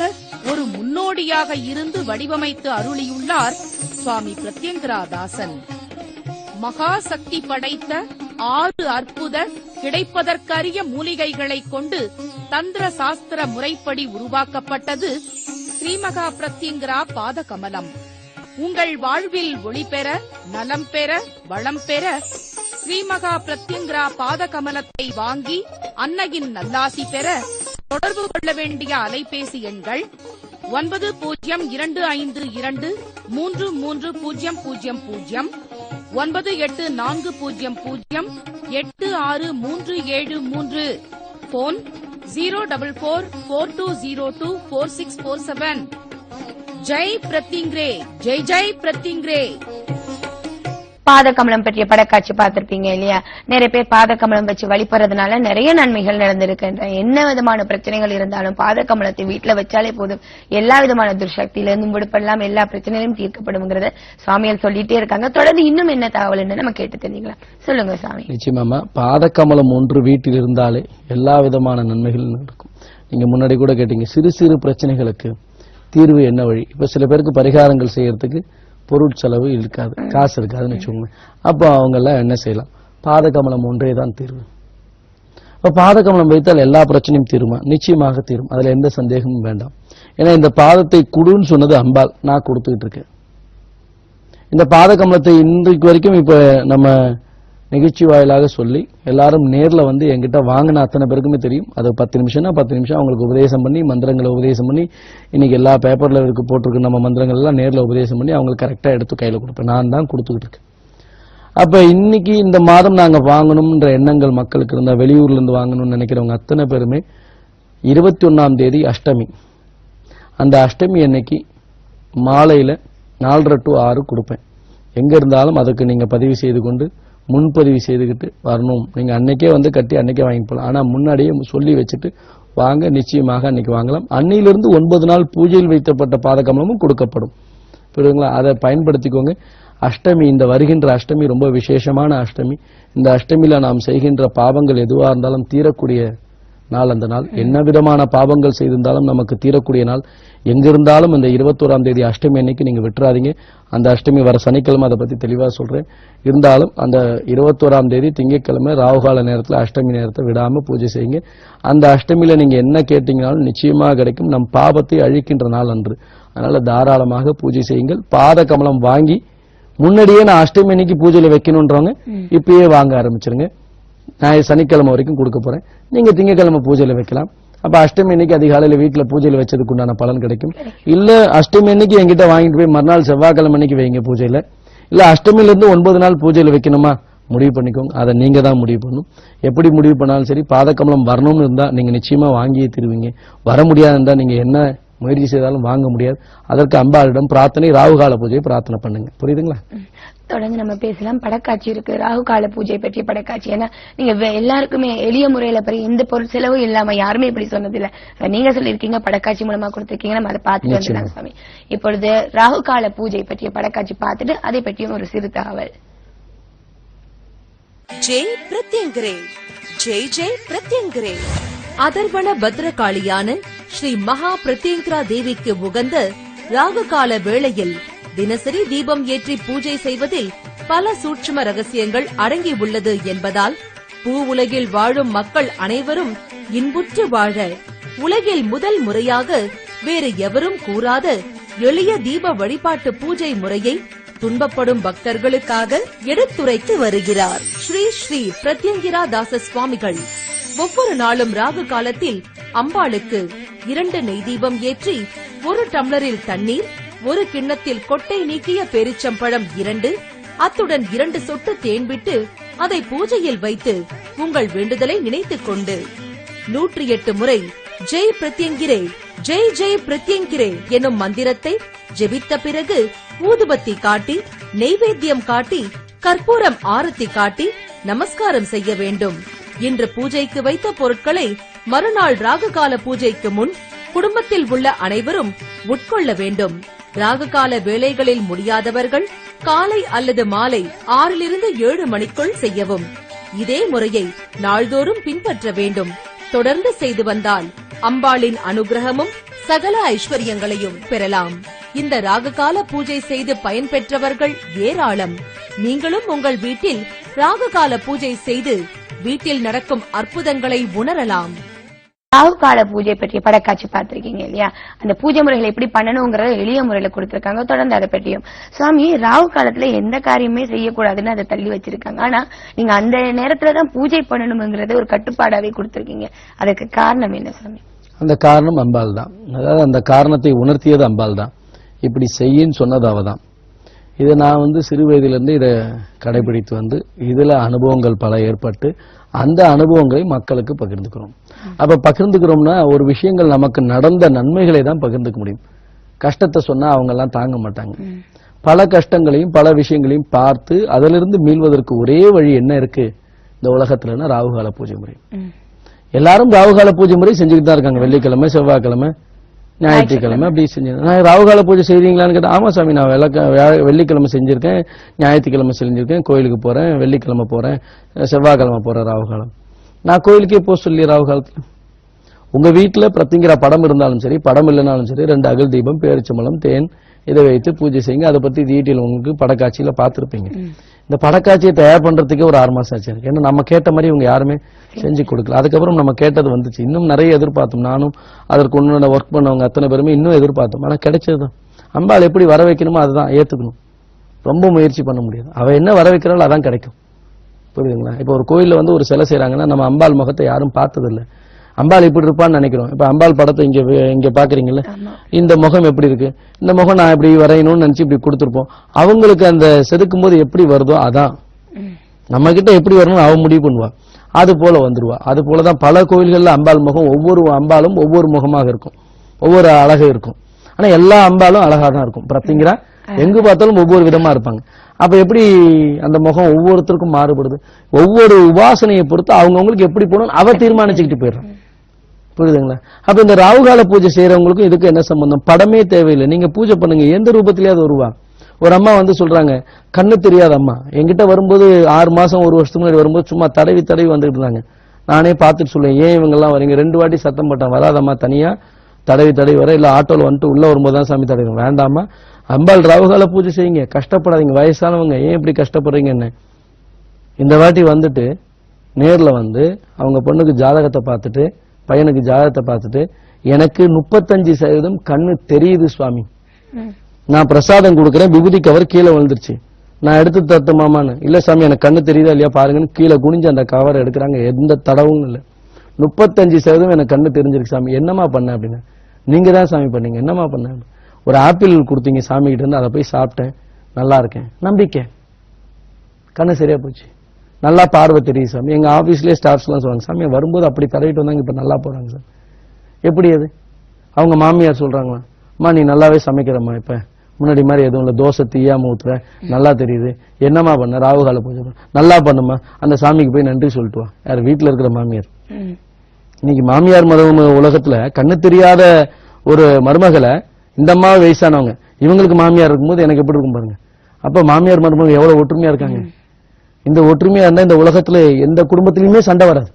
ஒரு முன்னோடியாக இருந்து வடிவமைத்து அருளியுள்ளார் சுவாமி பிரத்யங்கிரா தாசன். மகா சக்தி படைத்த 6 அற்புத கிடைப்பதற்கரிய மூலிகைகளை கொண்டு தந்திர சாஸ்திர முறைப்படி உருவாக்கப்பட்டது ஸ்ரீமகா பிரத்யங்கிரா பாத கமலம். உங்கள் வாழ்வில் ஒளி பெற, நலம் பெற, வளம் பெற ஸ்ரீமகா பிரத்யங்கிரா பாத கமலத்தை வாங்கி அன்னையின் நல்லாசி பெற தொடர்பு கொள்ள வேண்டிய அலைபேசி எண்கள் 9025233000, 9840086373, போன் 04442024647. ஜெய் பிரத்யங்கிரே, ஜெய் ஜெய் பிரத்யங்கிரே. பாதகமலம் பற்றிய படக்காட்சி பார்த்திருப்பீங்க இல்லையா? நிறைய பேர் பாதகமலம் வச்சு வழிபடுறதுனால நிறைய நன்மைகள் நடந்திருக்கின்ற. என்ன விதமான பிரச்சனைகள் இருந்தாலும் பாதகமலத்தை வீட்டுல வச்சாலே போதும், எல்லா விதமான துர்சக்தியிலிருந்தும் விடுபடலாம், எல்லா பிரச்சனைகளும் தீர்க்கப்படும்ங்கிறத சுவாமிகள் சொல்லிட்டே இருக்காங்க. தொடர்ந்து இன்னும் என்ன தகவல் நம்ம கேட்டு தெரிஞ்சுக்கலாம். சொல்லுங்க சாமி. நிச்சயமா பாதகமலம் ஒன்று வீட்டில் இருந்தாலே எல்லா விதமான நன்மைகளும் நடக்கும். நீங்க முன்னாடி கூட கேட்டீங்க, சிறு சிறு பிரச்சனைகளுக்கு தீர்வு என்ன வழி. இப்ப சில பேருக்கு பரிகாரங்கள் செய்யறதுக்கு பொருட்செலவு இருக்காது, காசு இருக்காதுன்னு வச்சுக்கோங்க. அப்போ அவங்க எல்லாம் என்ன செய்யலாம்? பாதகமலம் ஒன்றே தான் தீர்வு. இப்ப பாதகமலம் வைத்தால் எல்லா பிரச்சனையும் தீருமா? நிச்சயமாக தீரும், அதுல எந்த சந்தேகமும் வேண்டாம். ஏன்னா இந்த பாதத்தை குடுன்னு சொன்னது அம்பாள், நான் கொடுத்துக்கிட்டு இருக்கேன். இந்த பாதகமலத்தை இன்றைக்கு வரைக்கும் இப்ப நம்ம நிகழ்ச்சி வாயிலாக சொல்லி எல்லாரும் நேர்ல வந்து என்கிட்ட வாங்கின அத்தனை பேருக்குமே தெரியும். அது 10 நிமிஷம்னா 10 நிமிஷம் அவங்களுக்கு உபதேசம் பண்ணி, மந்திரங்களை உபதேசம் பண்ணி, இன்னைக்கு எல்லா பேப்பர்ல போட்டிருக்கு நம்ம மந்திரங்கள் எல்லாம் நேர்ல உபதேசம் பண்ணி அவங்களுக்கு கரெக்டா எடுத்து கையில கொடுப்பேன். நான் தான் கொடுத்துக்கிட்டு இருக்கேன். அப்ப இன்னைக்கு இந்த மாதம் நாங்க வாங்கணும்ன்ற எண்ணங்கள் மக்களுக்கு இருந்தா, வெளியூர்ல இருந்து வாங்கணும்னு நினைக்கிறவங்க அத்தனை பேருமே 21ஆம் தேதி அஷ்டமி, அந்த அஷ்டமி அன்னைக்கு மாலையில 4:30 to 6 கொடுப்பேன். எங்க இருந்தாலும் அதுக்கு நீங்க பதிவு செய்து கொண்டு முன்பதிவு செய்துக்கிட்டு வரணும். நீங்க அன்னைக்கே வந்து கட்டி அன்னைக்கே வாங்கி போகலாம். ஆனா முன்னாடியே சொல்லி வச்சுட்டு வாங்க, நிச்சயமாக அன்னைக்கு வாங்கலாம். அன்னையிலிருந்து 9 நாள் பூஜையில் வைக்கப்பட்ட பாதகமலமும் கொடுக்கப்படும். புரியுதுங்களா? அதை பயன்படுத்திக்கோங்க. அஷ்டமி, இந்த வருகின்ற அஷ்டமி ரொம்ப விசேஷமான அஷ்டமி. இந்த அஷ்டமியில நாம் செய்கின்ற பாவங்கள் எதுவா இருந்தாலும் தீரக்கூடிய நாள் அந்த நாள். என்ன விதமான பாவங்கள் செய்திருந்தாலும் நமக்கு தீரக்கூடிய நாள். எங்கிருந்தாலும் இந்த 21ஆம் தேதி அஷ்டமி அன்னைக்கு நீங்க விட்டுறாதீங்க. அந்த அஷ்டமி வர சனிக்கிழமை அதை பத்தி தெளிவா சொல்றேன். இருந்தாலும் அந்த 21ஆம் தேதி திங்கட்கிழமை ராகுகால நேரத்துல அஷ்டமி நேரத்தை விடாம பூஜை செய்யுங்க. அந்த அஷ்டமியில நீங்க என்ன கேட்டீங்கனாலும் நிச்சயமாக கிடைக்கும். நம் பாவத்தை அழிக்கின்ற நாள் அன்று. அதனால தாராளமாக பூஜை செய்யுங்கள். பாத கமலம் வாங்கி முன்னாடியே நான் அஷ்டமி அன்னைக்கு பூஜையில வைக்கணும்ன்றவங்க இப்பயே வாங்க ஆரம்பிச்சிருங்க. நான் சனிக்கிழமை வரைக்கும் கொடுக்க போறேன். நீங்க திங்கக்கிழமை பூஜையில வைக்கலாம். அப்ப அஷ்டமி அன்னைக்கு அதிகாலையில வீட்டுல பூஜையில வச்சதுக்கு உண்டான பலன் கிடைக்கும். இல்ல அஷ்டமி அன்னைக்கு என்கிட்ட வாங்கிட்டு போய் மறுநாள் செவ்வாய்க்கிழமை அன்னைக்கு வைங்க பூஜையில. இல்ல அஷ்டமில இருந்து 9 நாள் பூஜையில வைக்கணுமா முடிவு பண்ணிக்கோங்க. அதை நீங்க தான் முடிவு பண்ணணும். எப்படி முடிவு பண்ணாலும் சரி, பாதகமலம் வரணும்னு இருந்தா நீங்க நிச்சயமா வாங்கியே தருவீங்க. வர முடியாது இருந்தா நீங்க என்ன முயற்சி செய்தாலும் வாங்க முடியாது. அதற்கு அம்பாளிடம் பிரார்த்தனை, ராகுகால பூஜையை பிரார்த்தனை பண்ணுங்க. புரியுதுங்களா? தொடர்ந்து நம்ம பேசலாம். படக்காட்சி இருக்கு, ராகு கால பூஜை பற்றிய படக்காட்சி. ஏன்னா நீங்க எல்லாருக்குமே எளிய முறையில எந்த பொருள் செலவும் இல்லாம யாருமே இப்படி சொன்னதில்ல. நீங்க சொல்லிருக்கீங்க, படக்காட்சி மூலமா கொடுத்திருக்கீங்க, நம்ம அதை பார்த்துட்டு வந்துடலாம் சாமி. இப்பொழுது ராகு கால பூஜை பற்றிய படக்காட்சி பார்த்துட்டு அதை பற்றியும் ஒரு சிறு தகவல். ஜெய் பிரத்யங்கரே, ஜெய் ஜெய் பிரத்யங்கரே. அதர்வண பத்ரகாளியான ஸ்ரீ மகா பிரத்யங்கரா தேவிக்கு உகந்த ராகு கால வேளையில் தினசரி தீபம் ஏற்றி பூஜை செய்வதில் பல சூட்சும ரகசியங்கள் அடங்கி உள்ளது என்பதால் பூ உலகில் வாழும் மக்கள் அனைவரும் இன்புற்று வாழ உலகில் முதல் முறையாக வேறு எவரும் கூறாத எளிய தீப வழிபாட்டு பூஜை முறையை துன்பப்படும் பக்தர்களுக்காக எடுத்துரைத்து வருகிறார் ஸ்ரீ ஸ்ரீ பிரத்யங்கிரா தாச சுவாமிகள். ஒவ்வொரு நாளும் ராகு காலத்தில் அம்பாளுக்கு 2 நெய் தீபம் ஏற்றி 1 டம்ளரில் தண்ணீர், 1 கிண்ணத்தில் கொட்டை நீக்கிய பேரிச்சம்பழம் 2, அத்துடன் 2 சொட்டு தேன் விட்டு அதை பூஜையில் வைத்து உங்கள் வேண்டுதலை நினைத்துக் கொண்டு 108 முறை ஜெய் பிரத்யங்கிரே, ஜெய் ஜெய் பிரத்யங்கிரே எனும் மந்திரத்தை ஜெபித்த பிறகு ஊதுபத்தி காட்டி, நெய்வேத்தியம் காட்டி, கற்பூரம் ஆரத்தி காட்டி நமஸ்காரம் செய்ய வேண்டும். இன்று பூஜைக்கு வைத்த பொருட்களை மறுநாள் ராகுகால பூஜைக்கு முன் குடும்பத்தில் உள்ள அனைவரும் உட்கொள்ள வேண்டும். ராகுகால வேளைகளில் முடியாதவர்கள் காலை அல்லது மாலை 6 to 7 மணிக்குள் செய்யவும். இதே முறையை நாள்தோறும் பின்பற்ற வேண்டும். தொடர்ந்து செய்து வந்தால் அம்பாளின் அனுகிரகமும் சகல ஐஸ்வர்யங்களையும் பெறலாம். இந்த ராகுகால பூஜை செய்து பயன்பெற்றவர்கள் ஏராளம். நீங்களும் உங்கள் வீட்டில் ராகுகால பூஜை செய்து வீட்டில் நடக்கும் அற்புதங்களை உணரலாம். ராகு கால பூஜை பற்றிய படக்காட்சி பார்த்திருக்கீங்க இல்லையா? அந்த பூஜை முறைகளை எப்படி பண்ணணுங்கிறத எளிய முறையில கொடுத்திருக்காங்க. தொடர்ந்து அதை பற்றியும் சுவாமி, ராகு காலத்துல எந்த காரியமே செய்யக்கூடாதுன்னு அதை தள்ளி வச்சிருக்காங்க. ஆனா நீங்க அந்த நேரத்துலதான் பூஜை பண்ணணுங்கிறத ஒரு கட்டுப்பாடாவே கொடுத்திருக்கீங்க. அதுக்கு காரணம் என்ன சுவாமி? அந்த காரணம் அம்பாள் தான். அதாவது அந்த காரணத்தை உணர்த்தியது அம்பாள் தான். இப்படி செய்யின்னு சொன்னது அவதான். இதை நான் சிறு வயதிலிருந்து இதை கடைபிடித்து வந்து இதுல அனுபவங்கள் பல ஏற்பட்டு அந்த அனுபவங்களை மக்களுக்கு பகிர்ந்துக்கிறோம். அப்ப பகிர்ந்துக்கிறோம்னா ஒரு விஷயங்கள் நமக்கு நடந்த நன்மைகளை தான் பகிர்ந்துக்க முடியும். கஷ்டத்தை சொன்னா அவங்க எல்லாம் தாங்க மாட்டாங்க. பல கஷ்டங்களையும் பல விஷயங்களையும் பார்த்து அதிலிருந்து மீள்வதற்கு ஒரே வழி என்ன இருக்கு இந்த உலகத்துலன்னா ராகுகால பூஜை முறை. எல்லாரும் ராகுகால பூஜை முறை செஞ்சுக்கிட்டு தான் இருக்காங்க. வெள்ளிக்கிழமை, செவ்வாய்க்கிழமை, ஞாயிற்றுக்கிழமை அப்படி செஞ்சேன். நான் ராகுகால பூஜை செய்றீங்களான்னு கேட்டேன். ஆமா சாமி, நான் வெள்ளிக்கிழமை செஞ்சிருக்கேன், ஞாயிற்றுக்கிழமை செஞ்சிருக்கேன், கோயிலுக்கு போறேன், வெள்ளிக்கிழமை போறேன், செவ்வாய்க்கிழமை போறேன் ராகுகாலம். நான் கோயிலுக்கே போக சொல்லி ராகுகாலத்துல உங்க வீட்டுல பிரத்திங்கிற படம் இருந்தாலும் சரி, படம் இல்லைனாலும் சரி, 2 அகல் தீபம், பேரிச்சம்பழம், தேன் இதை வைத்து பூஜை செய்யுங்க. அதை பத்தி டீட்டெயில் உங்களுக்கு படக்காட்சியில பார்த்திருப்பீங்க. இந்த படக்காட்சியை தயார் பண்றதுக்கே ஒரு 6 மாசம் ஆச்சு. ஏன்னா நம்ம கேட்ட மாதிரி இவங்க யாருமே செஞ்சு கொடுக்கல. அதுக்கப்புறம் நம்ம கேட்டது வந்துச்சு. இன்னும் நிறைய எதிர்பார்த்தோம். நானும் அதற்கு உன்னோட ஒர்க் பண்ணவங்க அத்தனை பேருமே இன்னும் எதிர்பார்த்தோம். ஆனா கிடைச்சதுதான். அம்பாள் எப்படி வர வைக்கணுமோ அதுதான் ஏத்துக்கணும். ரொம்ப முயற்சி பண்ண முடியாது. அவ என்ன வர வைக்கிறாளோ அதான் கிடைக்கும். புரியுதுங்களா? இப்ப ஒரு கோயில்ல வந்து ஒரு சிலை செய்யறாங்கன்னா நம்ம அம்பாள் முகத்தை யாரும் பார்த்தது இல்ல. அம்பாள் இப்படி இருப்பான்னு நினைக்கிறோம். இப்ப அம்பாள் படத்தை இங்க பாக்குறீங்கல்ல, இந்த முகம் எப்படி இருக்கு, இந்த முகம் நான் இப்படி வரையணும்னு நினைச்சு இப்படி கொடுத்துருப்போம். அவங்களுக்கு அந்த செதுக்கும் போது எப்படி வருதோ அதான் நம்ம கிட்ட எப்படி வரணும் அவ முடிவு பண்ணுவா. அது போல வந்துருவா. அது போலதான் பல கோயில்கள்ல அம்பாள் முகம் ஒவ்வொரு அம்பாலும் ஒவ்வொரு முகமாக இருக்கும், ஒவ்வொரு அழகு இருக்கும். ஆனா எல்லா அம்பாலும் அழகா தான் இருக்கும். பிரத்திங்கரா எங்கு பார்த்தாலும் ஒவ்வொரு விதமா இருப்பாங்க. அப்ப எப்படி அந்த முகம் ஒவ்வொருத்தருக்கும் மாறுபடுது? ஒவ்வொரு உபாசனையை பொறுத்து அவங்கவுங்களுக்கு எப்படி போகணும் அவ தீர்மானிச்சுக்கிட்டு போயிடுறான். புரியுதுங்களா? அப்ப இந்த ராகுகால பூஜை செய்யறவங்களுக்கும் இதுக்கு என்ன சம்பந்தம்? படமே தேவையில்லை, நீங்க பூஜை பண்ணுங்க, எந்த ரூபத்திலேயாவது வருவா. ஒரு அம்மா வந்து சொல்றாங்க, கண்ணு தெரியாத அம்மா என்கிட்ட வரும்போது 6 மாசம் 1 வருஷத்துக்கு முன்னாடி வரும்போது சும்மா தடவி வந்துட்டு இருந்தாங்க. நானே பார்த்துட்டு சொல்லுவேன், ஏன் இவங்க எல்லாம் வரீங்க? 2 வாட்டி சத்தம் போட்டான், வராதம்மா, தனியா தடவி வர, இல்ல ஆட்டோல வந்துட்டு உள்ள வரும்போது தான் சாமி தடவிடும். வேண்டாமா, அம்பாள் ராகுகால பூஜை செய்யுங்க, கஷ்டப்படாதீங்க, வயசானவங்க ஏன் இப்படி கஷ்டப்படுறீங்க என்ன. இந்த வாட்டி வந்துட்டு நேர்ல வந்து அவங்க பொண்ணுக்கு ஜாதகத்தை பார்த்துட்டு, பையனுக்கு ஜாதகத்தை பார்த்துட்டு, எனக்கு 35% கண்ணு தெரியுது சுவாமி, நான் பிரசாதம் கொடுக்கறேன், விபூதி கவர் கீழே விழுந்துருச்சு, நான் எடுத்து தட்டுமாமான்னு. இல்ல சாமி எனக்கு கண்ணு தெரியுதா இல்லையா பாருங்கன்னு கீழே குனிஞ்சு அந்த கவர் எடுக்கிறாங்க. எந்த தடவும் இல்லை. 35% எனக்கு கண்ணு தெரிஞ்சிருக்கு சாமி, என்னமா பண்ண அப்படின்னு. நீங்க தான் சாமி பண்ணீங்க. என்னமா பண்ண? ஒரு ஆப்பிள் கொடுத்தீங்க சாமி கிட்ட இருந்து, அதை போய் சாப்பிட்டேன், நல்லா இருக்கேன், நம்பிக்கை, கண்ணு சரியா போச்சு, நல்லா பார்வை தெரியுது சாமி. எங்க ஆபீஸ்லயே ஸ்டாஃப்ஸ் எல்லாம் சொல்றாங்க, சாமி வரும்போது அப்படி தடவிட்டு வந்தாங்க, இப்ப நல்லா போறாங்க சார். எப்படி அது? அவங்க மாமியார் சொல்றாங்களா, அம்மா நீ நல்லாவே சமைக்கிறம்மா, இப்ப முன்னாடி மாதிரி எதுவும் இல்ல, தோசை தீயாம ஊத்துற, நல்லா தெரியுது, என்னமா பண்ண, ராகுகால பூஜை நல்லா பண்ணுமா, அந்த சாமிக்கு போய் நன்றி சொல்லிட்டு வா. யார்? வீட்டுல இருக்கிற மாமியார். இன்னைக்கு மாமியார் மதம் உலகத்துல கண்ணு தெரியாத ஒரு மருமகளை, இந்த அம்மா வயசானவங்க, இவங்களுக்கு மாமியார் இருக்கும்போது எனக்கு எப்படி இருக்கும் பாருங்க. அப்ப மாமியார் மருமகள் எவ்வளவு ஒற்றுமையா இருக்காங்க. இந்த ஒற்றுமையா இருந்தா இந்த உலகத்துல எந்த குடும்பத்திலயுமே சண்டை வராது.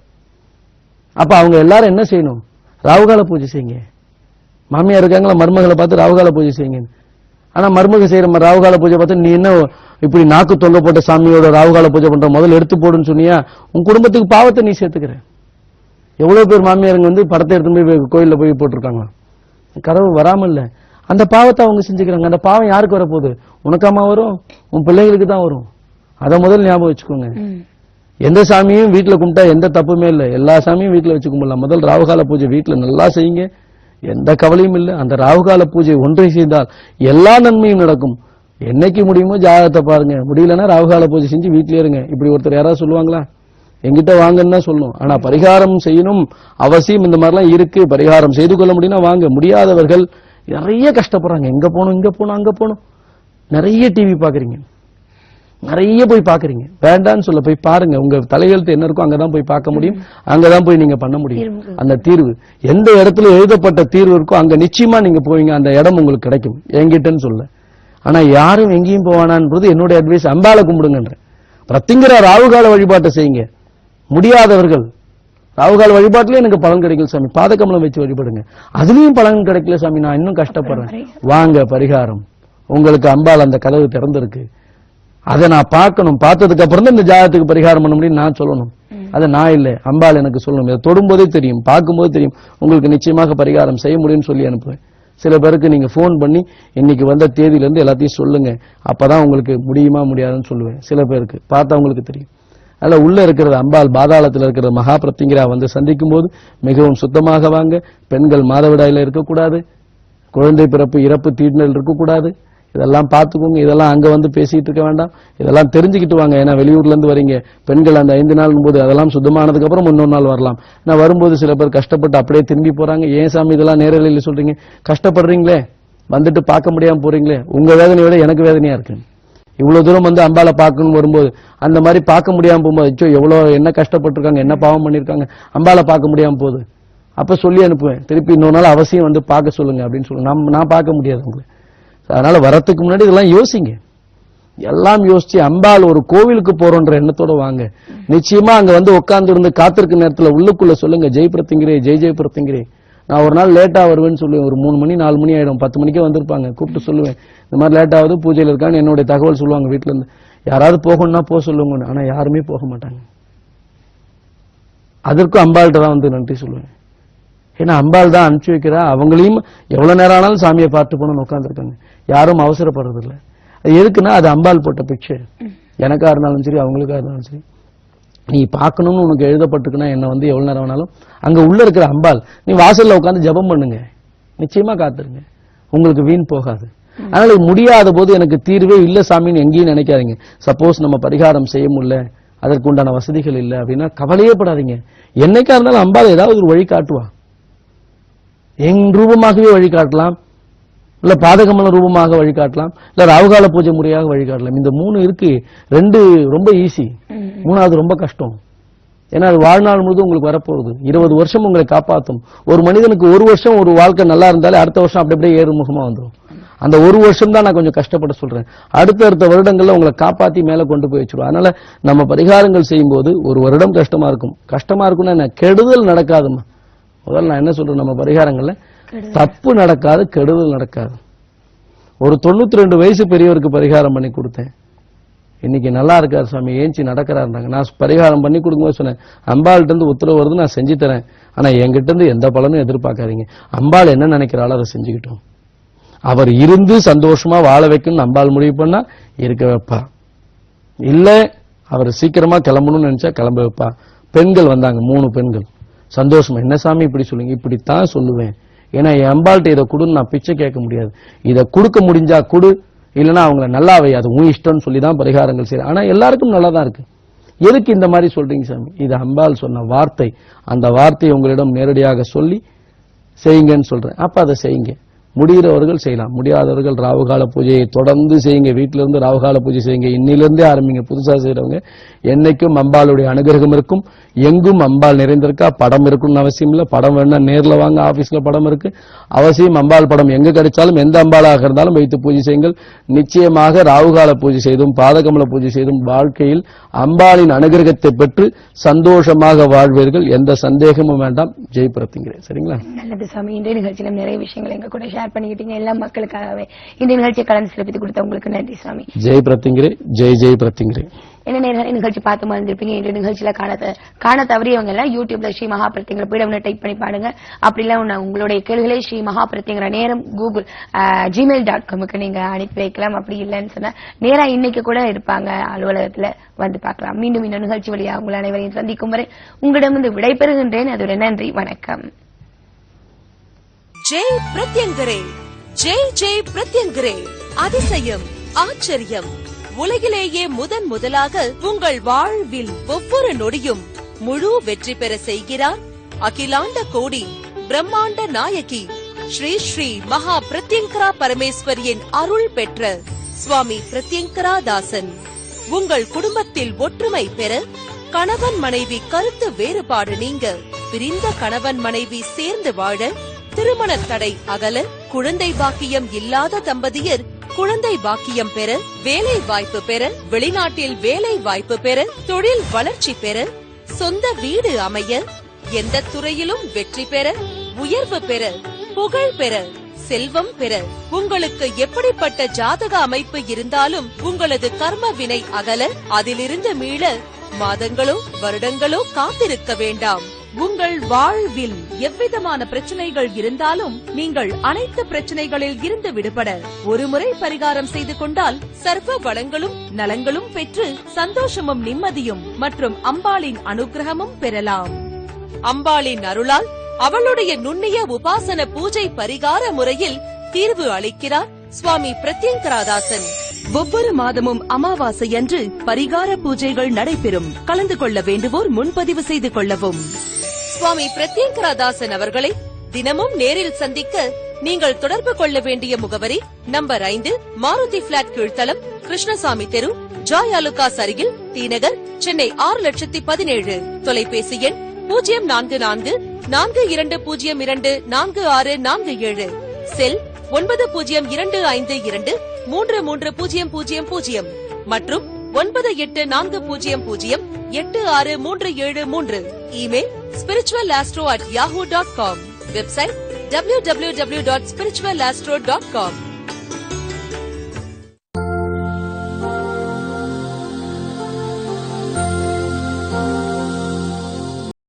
அப்ப அவங்க எல்லாரும் என்ன செய்யணும்? ராகுகால பூஜை செய்யுங்க. மாமியார் இருக்காங்களா, மருமகளை பார்த்து ராகுகால பூஜை செய்யுங்க. ஆனா மருமக செய்யற ராகுகால பூஜை பார்த்து நீ என்ன இப்படி நாக்கு தொங்க போட்ட சாமியோட ராகுகால பூஜை பண்ற, முதல்ல எடுத்து போடுன்னு சொன்னியா, உன் குடும்பத்துக்கு பாவத்தை நீ சேர்த்துக்கிற. எவ்வளவு பேர் மாமியாருங்க வந்து படத்தை எடுத்து போய் கோயில்ல போய் போட்டிருக்காங்க, கதவு வராம இல்ல, அந்த பாவத்தை அவங்க செஞ்சுக்கிறாங்க. அந்த பாவம் யாருக்கு வரப்போகுது? உனக்காமா வரும், உன் பிள்ளைங்களுக்கு தான் வரும். அதை முதல் ஞாபகம் வச்சுக்கோங்க. எந்த சாமியும் வீட்டுல கும்பிட்டா எந்த தப்புமே இல்லை, எல்லா சாமியும் வீட்டுல வச்சு கும்பிடலாம். முதல் ராகுகால பூஜை வீட்டுல நல்லா செய்யுங்க, எந்த கவலையும் இல்லை. அந்த ராகுகால பூஜை ஒன்றை செய்தால் எல்லா நன்மையும் நடக்கும். என்னைக்கு முடியுமோ ஜாதகத்தை பாருங்க, முடியலன்னா ராகுகால பூஜை செஞ்சு வீட்டிலே இருங்க. இப்படி ஒருத்தர் யாராவது சொல்லுவாங்களா? எங்கிட்ட வாங்கன்னு தான் சொல்லணும். ஆனா பரிகாரம் செய்யணும் அவசியம். இந்த மாதிரிலாம் இருக்கு, பரிகாரம் செய்து கொள்ள முடியும்னா வாங்க. முடியாதவர்கள் நிறைய கஷ்டப்படுறாங்க. எங்க போகணும், இங்க போகணும், அங்க போகணும். நிறைய டிவி பாக்குறீங்க, நிறைய போய் பாக்குறீங்க. வேண்டான்னு சொல்ல, போய் பாருங்க. உங்க தலையெழுத்து என்ன இருக்கோ அங்கதான் போய் பார்க்க முடியும், அங்கதான் போய் நீங்க பண்ண முடியும். அந்த தீர்வு எந்த இடத்துல எழுதப்பட்ட தீர்வு இருக்கோ அங்க நிச்சயமா நீங்க போவீங்க, அந்த இடம் உங்களுக்கு கிடைக்கும். என்கிட்டன்னு சொல்ல. ஆனா யாரும் எங்கேயும் போவானான்றது என்னுடைய அட்வைஸ். அம்பாளை கும்பிடுங்கன்ற. பிரத்திங்கரா ராகுகால வழிபாட்டை செய்யுங்க. முடியாதவர்கள் ராகுகால வழிபாட்டிலே எனக்கு பலன் கிடைக்கல சாமி, பாதகமலம் வச்சு வழிபடுங்க. அதுலயும் பலன் கிடைக்கல சாமி, நான் இன்னும் கஷ்டப்படுறேன், வாங்க பரிகாரம். உங்களுக்கு அம்பாள் அந்த கதவு திறந்திருக்கு, அதை நான் பார்க்கணும். பார்த்ததுக்கு அப்புறம் தான் இந்த ஜாதகத்துக்கு பரிகாரம் பண்ண முடியும் நான் சொல்லணும். அதை நான் இல்லை, அம்பாள் எனக்கு சொல்லணும். இதை தொடும்போதே தெரியும், பார்க்கும்போது தெரியும், உங்களுக்கு நிச்சயமாக பரிகாரம் செய்ய முடியும்னு சொல்லி அனுப்புவேன். சில பேருக்கு நீங்க போன் பண்ணி இன்னைக்கு வந்த தேதியில இருந்து எல்லாத்தையும் சொல்லுங்க, அப்பதான் உங்களுக்கு முடியுமா முடியாதுன்னு சொல்லுவேன். சில பேருக்கு பார்த்தா உங்களுக்கு தெரியும். அதனால உள்ள இருக்கிறது அம்பாள், பாதாளத்தில் இருக்கிற மகா பிரத்திங்கரா வந்து சந்திக்கும் போது மிகவும் சுத்தமாக வாங்க. பெண்கள் மாதவிடாயில இருக்கக்கூடாது, குழந்தை பிறப்பு இறப்பு தீண்டல் இருக்கக்கூடாது. இதெல்லாம் பார்த்துக்கோங்க. இதெல்லாம் அங்க வந்து பேசிட்டு இருக்க வேண்டாம், இதெல்லாம் தெரிஞ்சுக்கிட்டு வாங்க. ஏன்னா வெளியூர்ல இருந்து வரீங்க பெண்கள், அந்த 5 நாள் போது அதெல்லாம் சுத்தமானதுக்கு அப்புறம் 3 நாள் வரலாம். நான் வரும்போது சில பேர் கஷ்டப்பட்டு அப்படியே திரும்பி போறாங்க. ஏன் சாமி இதெல்லாம் நேரலையில் சொல்றீங்க? கஷ்டப்படுறீங்களே, வந்துட்டு பார்க்க முடியாம போறீங்களே, உங்க வேதனையை விட எனக்கு வேதனையா இருக்கு. இவ்வளவு தூரம் வந்து அம்பாளை பார்க்கணும் வரும்போது அந்த மாதிரி பார்க்க முடியாம போகும்போது, அச்சோ எவ்வளவு என்ன கஷ்டப்பட்டிருக்காங்க, என்ன பாவம் பண்ணிருக்காங்க, அம்பாளை பார்க்க முடியாம போகுது. அப்ப சொல்லி அனுப்புவேன், திருப்பி இன்னொரு நாள் அவசியம் வந்து பார்க்க சொல்லுங்க அப்படின்னு சொல்லுங்க. நான் பார்க்க முடியாது உங்களுக்கு. அதனால வரத்துக்கு முன்னாடி இதெல்லாம் யோசிங்க, எல்லாம் யோசிச்சு அம்பாள் ஒரு கோவிலுக்கு போறோன்ற எண்ணத்தோட வாங்க. நிச்சயமா அங்க வந்து உட்கார்ந்து இருந்து காத்திருக்க நேரத்துல உள்ளுக்குள்ள சொல்லுங்க, ஜெய் பிரத்திங்கரே, ஜெய் ஜெய் பிரத்திங்கரே, நான் ஒரு நாள் லேட்டா வருவேன்னு சொல்லுவேன். ஒரு 3 மணி 4 மணி ஆயிடும், 10 மணிக்கே வந்திருப்பாங்க. கூப்பிட்டு சொல்லுவேன், இந்த மாதிரி லேட் ஆகுது, பூஜையில் இருக்கான்னு என்னுடைய தகவல் சொல்லுவாங்க வீட்டுல இருந்து. யாராவது போகணும்னா போக சொல்லுங்க. ஆனா யாருமே போக மாட்டாங்க. அதற்கும் அம்பாள்கிட்ட தான் வந்து நன்றி சொல்லுவேன். ஏன்னா அம்பாள் தான் அனுப்பிச்சு வைக்கிறா. அவங்களையும் எவ்வளவு நேரம் ஆனாலும் சாமியை பார்த்து போகணும்னு உட்காந்துருக்காங்க. யாரும் அவசரப்படுறது இல்லை. அது எதுக்குன்னா அது அம்பாள் போட்ட பிக்சர். எனக்கா இருந்தாலும் சரி, அவங்களுக்கா இருந்தாலும் சரி, நீ பார்க்கணும்னு உனக்கு எழுதப்பட்டிருக்குன்னா என்ன வந்து எவ்வளவு நேரம் ஆனாலும் அங்க உள்ள இருக்கிற அம்பாள், நீ வாசல்ல உட்காந்து ஜெபம் பண்ணுங்க, நிச்சயமா காத்துருங்க, உங்களுக்கு வீண் போகாது. அதனால முடியாத போது எனக்கு தீர்வே இல்ல சாமின்னு எங்கேயும் நினைக்காதீங்க. சப்போஸ் நம்ம பரிகாரம் செய்ய முடியல, அதற்கு உண்டான வசதிகள் இல்லை அப்படின்னா கவலையே படாதீங்க. என்னைக்கா இருந்தாலும் அம்பாள் ஏதாவது ஒரு வழி காட்டுவா. என் ரூபமாகவே வழிகாட்டலாம், இல்ல பாதகமல ரூபமாக வழிகாட்டலாம், இல்ல ராகுகால பூஜை முறையாக வழிகாட்டலாம். இந்த 3 இருக்கு. 2 ரொம்ப ஈஸி, 3வது ரொம்ப கஷ்டம். ஏன்னா அது வாழ்நாள் முழுதும் உங்களுக்கு வரப்போகுது. 20 வருஷம் உங்களை காப்பாற்றும். ஒரு மனிதனுக்கு 1 வருஷம் ஒரு வாழ்க்கை நல்லா இருந்தாலே அடுத்த வருஷம் அப்படி அப்படியே ஏறுமுகமா வந்துடும். அந்த 1 வருஷம் தான் நான் கொஞ்சம் கஷ்டப்பட்டு சொல்றேன். அடுத்த வருடங்கள்ல உங்களை காப்பாத்தி மேல கொண்டு போய் வச்சிருவோம். அதனால நம்ம பரிகாரங்கள் செய்யும் போது 1 வருடம் கஷ்டமா இருக்கும். கஷ்டமா இருக்கும்னா என்ன, கெடுதல் நடக்காதுமா. முதல்ல நான் என்ன சொல்றேன், நம்ம பரிகாரங்கள்ல தப்பு நடக்காது, கெடுதல் நடக்காது. ஒரு 92 வயசு பெரியவருக்கு பரிகாரம் பண்ணி கொடுத்தேன். இன்னைக்கு நல்லா இருக்காரு சாமி, ஏஞ்சி நடக்கிறாருந்தாங்க. நான் பரிகாரம் பண்ணி கொடுக்கும்போது சொன்னேன், அம்பாள்கிட்ட இருந்து உத்தரவு வருது, நான் செஞ்சு தரேன். ஆனா என்கிட்ட இருந்து எந்த பலனும் எதிர்பார்க்காதீங்க. அம்பாள் என்ன நினைக்கிறாளோ அதை செஞ்சுக்கிட்டோம். அவர் இருந்து சந்தோஷமா வாழ வைக்கணும்னு அம்பாள் முடிவு பண்ணா இருக்க வைப்பா. இல்ல அவர் சீக்கிரமா கிளம்பணும்னு நினைச்சா கிளம்ப வைப்பா. பெண்கள் வந்தாங்க, 3 பெண்கள். சந்தோஷமா, என்ன சாமி இப்படி சொல்லுங்க? இப்படித்தான் சொல்லுவேன். ஏன்னா என் அம்பாள்கிட்ட இதை கொடுன்னு நான் பிச்சை கேட்க முடியாது. இதை கொடுக்க முடிஞ்சா கொடு, இல்லைன்னா அவங்கள நல்லா வை, அது உன் இஷ்டம்னு சொல்லிதான் பரிகாரங்கள் செய்யறேன். ஆனா எல்லாருக்கும் நல்லா தான் இருக்கு. எதுக்கு இந்த மாதிரி சொல்றீங்க சாமி? இது அம்பாள் சொன்ன வார்த்தை. அந்த வார்த்தையை உங்களிடம் நேரடியாக சொல்லி செய்யுங்கன்னு சொல்றேன். அப்ப அதை செய்யுங்க. முடிகிறவர்கள் செய்யலாம், முடியாதவர்கள் ராவுகால பூஜையை தொடர்ந்து செய்யுங்க. வீட்டில இருந்து ராவுகால பூஜை செய்யுங்க. இன்னிலிருந்தே ஆரம்பிங்க. புதுசா செய்யறவங்க என்னைக்கும் அம்பாளுடைய அனுகிரகம் இருக்கும். எங்கும் அம்பாள் நிறைந்திருக்கா. படம் இருக்கும்னு அவசியம் இல்லை. படம் வேணா நேர்ல வாங்க, ஆபீஸ்ல படம் இருக்கு. அவசியம் அம்பாள் படம் எங்க கிடைச்சாலும் எந்த அம்பாளாக இருந்தாலும் வைத்து பூஜை செய்யுங்கள். நிச்சயமாக ராவுகால பூஜை செய்தும் பாதகமல பூஜை செய்தும் வாழ்க்கையில் அம்பாளின் அனுகிரகத்தை பெற்று சந்தோஷமாக வாழ்வீர்கள். எந்த சந்தேகமும் வேண்டாம். ஜெய் பிரத்திங்கிறேன். சரிங்களா? நல்லது சாமி. இன்றைய நிகழ்ச்சியில நிறைய விஷயங்கள் எங்க கூட ஷேர் பண்ணிக்கிட்டீங்க. எல்லா மக்களுக்காகவே இந்த நிகழ்ச்சியை கலந்து சிறப்பித்து கொடுத்த உங்களுக்கு நன்றி சாமி. ஜெய் பிரத்திங்கிறே. ஜெய் ஜெய் பிரத்திங்கிறே. என்ன நேரம் நிகழ்ச்சி பார்த்து மறந்துருப்பீங்க. இந்த நிகழ்ச்சியில காண தவறியவங்க எல்லாம் யூடியூப்ல ஸ்ரீ மகா பிரத்யங்கர பீடம்னு டைப் பண்ணி பாடுங்க. அப்படி இல்ல உங்களுடைய கேள்விகளை ஸ்ரீ மகா பிரத்யங்கர நேரம் கூகுள் gmail.com நீங்க அனுப்பி வைக்கலாம். அப்படி இல்லைன்னு சொன்னா நேரா இன்னைக்கு கூட இருப்பாங்க அலுவலகத்துல, வந்து பார்க்கலாம். மீண்டும் இந்த நிகழ்ச்சி வழியாக உங்கள் அனைவரையும் சந்திக்கும் வரை உங்களிடம் விடைபெறுகின்றேன். அதோட நன்றி, வணக்கம். ஜெய் பிரத்யங்கரே. ஜெய் ஜெய் பிரத்யங்கரே. அதிசயம், ஆச்சரியம், உலகிலேயே முதலாக உங்கள் வாழ்வில் ஒவ்வொரு நொடியும் முழு வெற்றி பெற செய்கிறார் அகிலாண்ட கோடி பிரம்மாண்ட நாயகி ஸ்ரீ ஸ்ரீ மகா பிரத்யங்கரா பரமேஸ்வரியின் அருள் பெற்ற சுவாமி பிரத்யங்கரா தாசன். உங்கள் குடும்பத்தில் ஒற்றுமை பெற, கணவன் மனைவி கருத்து வேறுபாடு நீங்க, பிரிந்த கணவன் மனைவி சேர்ந்து வாழ, திருமண தடை அகல, குழந்தை பாக்கியம் இல்லாத தம்பதியர் குழந்தை பாக்கியம் பெற, வேலை வாய்ப்பு பெற, வெளிநாட்டில் வேலை வாய்ப்பு பெற, தொழில் வளர்ச்சி பெற, சொந்த வீடு அமைய, எந்த துறையிலும் வெற்றி பெற, உயர்வு பெற, புகழ் பெற, செல்வம் பெற, உங்களுக்கு எப்படிப்பட்ட ஜாதக அமைப்பு இருந்தாலும் உங்களது கர்ம வினை அகல, அதிலிருந்து மீள மாதங்களோ வருடங்களோ காத்திருக்க வேண்டாம். உங்கள் வாழ்வில் எவ்விதமான பிரச்சனைகள் இருந்தாலும் நீங்கள் அனைத்து பிரச்சனைகளில் இருந்து விடுபட ஒருமுறை பரிகாரம் செய்து கொண்டால் சர்வ வளங்களும் நலங்களும் பெற்று சந்தோஷமும் நிம்மதியும் மற்றும் அம்பாளின் அனுகிரகமும் பெறலாம். அம்பாளின் அருளால் அவளுடைய நுண்ணிய உபாசன பூஜை பரிகார முறையில் தீர்வு அளிக்கிறார் சுவாமி பிரத்யங்கராதாசன். ஒவ்வொரு மாதமும் அமாவாசை அன்று பரிகார பூஜைகள் நடைபெறும். கலந்து கொள்ள வேண்டுவோர் முன்பதிவு செய்து கொள்ளவும். சுவாமி பிரத்யங்கராதாசன் அவர்களை தினமும் நேரில் சந்திக்க நீங்கள் தொடர்பு கொள்ள வேண்டிய முகவரி நம்பர் 5, மாருதி பிளாட் கீழ்த்தளம், கிருஷ்ணசாமி தெரு, ஜாய் அலுகாஸ் அருகில், டி நகர், சென்னை 6,17,000. தொலைபேசி எண் 044-4202-4647. செல் 9025233000 மற்றும் 9840086373. Email spiritualastro@yahoo.com. Website www.spiritualastro.com.